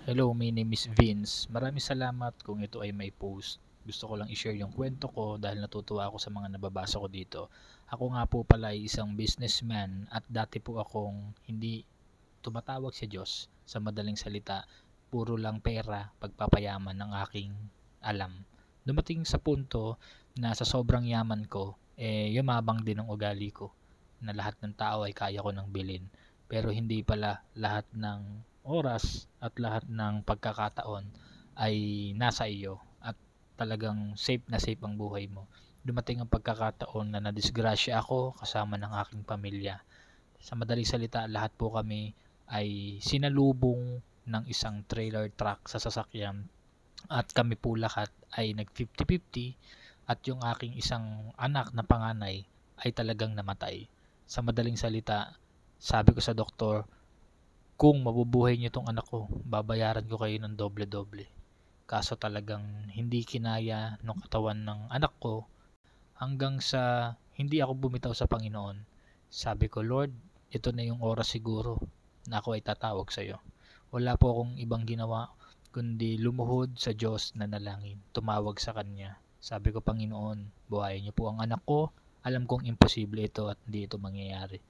Hello, my name is Vince. Maraming salamat kung ito ay may post. Gusto ko lang i-share yung kwento ko dahil natutuwa ako sa mga nababasa ko dito. Ako nga po pala ay isang businessman at dati po akong hindi tumatawag sa Diyos. Sa madaling salita, puro lang pera, pagpapayaman ng aking alam. Dumating sa punto na sa sobrang yaman ko, yumabang din ang ugali ko na lahat ng tao ay kaya ko nang bilhin. Pero hindi pala lahat ng oras at lahat ng pagkakataon ay nasa iyo at talagang safe ang buhay mo. Dumating ang pagkakataon na nadisgrasya ako kasama ng aking pamilya. Sa madaling salita, lahat po kami ay sinalubong ng isang trailer truck sa sasakyan at kami po lahat ay nag 50-50 at yung aking isang anak na panganay ay talagang namatay. Sa madaling salita, sabi ko sa doktor, kung mabubuhay niyo tong anak ko, babayaran ko kayo ng doble-doble. Kaso talagang hindi kinaya ng katawan ng anak ko hanggang sa hindi ako bumitaw sa Panginoon. Sabi ko, Lord, ito na yung oras siguro na ako ay tatawag sa iyo. Wala po akong ibang ginawa kundi lumuhod sa Diyos na nalangin, tumawag sa Kanya. Sabi ko, Panginoon, buhayin niyo po ang anak ko. Alam kong imposible ito at hindi ito mangyayari.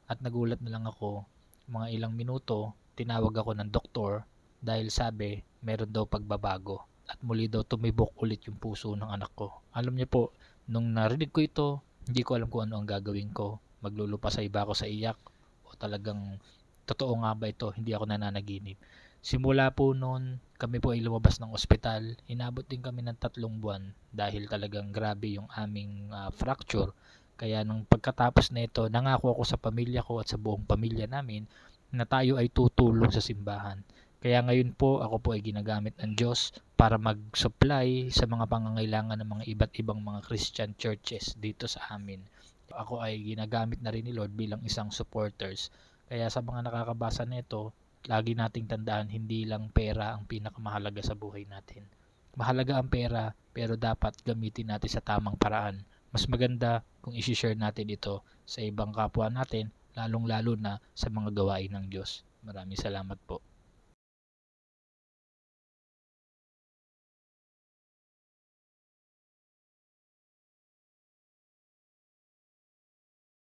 At nagulat na lang ako, mga ilang minuto, tinawag ako ng doktor dahil sabi, meron daw pagbabago at muli daw tumibok ulit yung puso ng anak ko. Alam niyo po, nung narinig ko ito, hindi ko alam kung ano ang gagawin ko. Maglulupasay ba ako sa iyak o talagang totoo nga ba ito, hindi ako nananaginip. Simula po noon, kami po ay lumabas ng ospital. Inabot din kami ng 3 buwan dahil talagang grabe yung aming fracture. Kaya nung pagkatapos na ito, nangako ako sa pamilya ko at sa buong pamilya namin na tayo ay tutulong sa simbahan. Kaya ngayon po, ako po ay ginagamit ng Diyos para mag-supply sa mga pangangailangan ng mga iba't ibang mga Christian churches dito sa amin. Ako ay ginagamit na rin ni Lord bilang isang supporters. Kaya sa mga nakakabasa nito, lagi nating tandaan, hindi lang pera ang pinakamahalaga sa buhay natin. Mahalaga ang pera, pero dapat gamitin natin sa tamang paraan. Mas maganda kung isi-share natin ito sa ibang kapwa natin, lalong-lalo na sa mga gawain ng Diyos. Maraming salamat po.